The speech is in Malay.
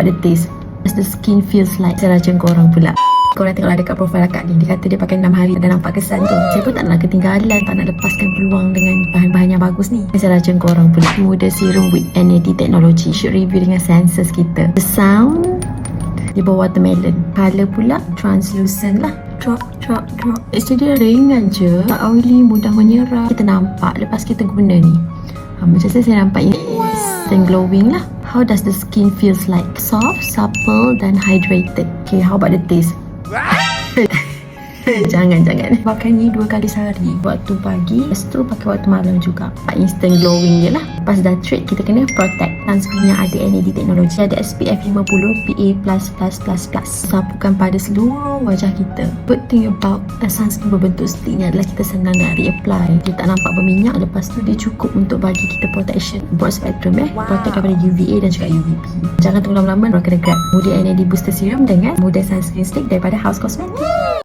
Pada taste, as the skin feels like. Teracun korang pula. Korang tengoklah dekat profil akak ni, dia kata dia pakai 6 hari dan nampak kesan tu. Saya pun tak nak ketinggalan, tak nak lepaskan peluang dengan bahan-bahan yang bagus ni. Teracun korang pula. Muda serum with NAD technology, should review dengan senses kita. The sound, dia bawa watermelon. Colour pula translucent lah. Drop. Actually dia ringan je, tak oily, mudah menyerap. Kita nampak lepas kita guna ni. Macam saya nampak ini instant glowing lah. How does the skin feels like? Soft, supple dan hydrated. Okay, how about the taste? Jangan pakai ni 2 kali sehari, waktu pagi, lepas tu pakai waktu malam juga. Instant glowing je lah. Lepas dah treat, kita kena protect. Sunscreen yang ada NAD teknologi, ada SPF 50 PA++++. Sapukan pada seluruh wajah kita. Good thing about sunscreen berbentuk stick ni adalah kita senang nak reapply. Dia tak nampak berminyak, lepas tu dia cukup untuk bagi kita protection broad spectrum protect daripada UVA dan juga UVB. Jangan tunggu lama-lama, korang kena grab Muda NAD booster serum dengan Muda sunscreen stick daripada Haus Cosmetics.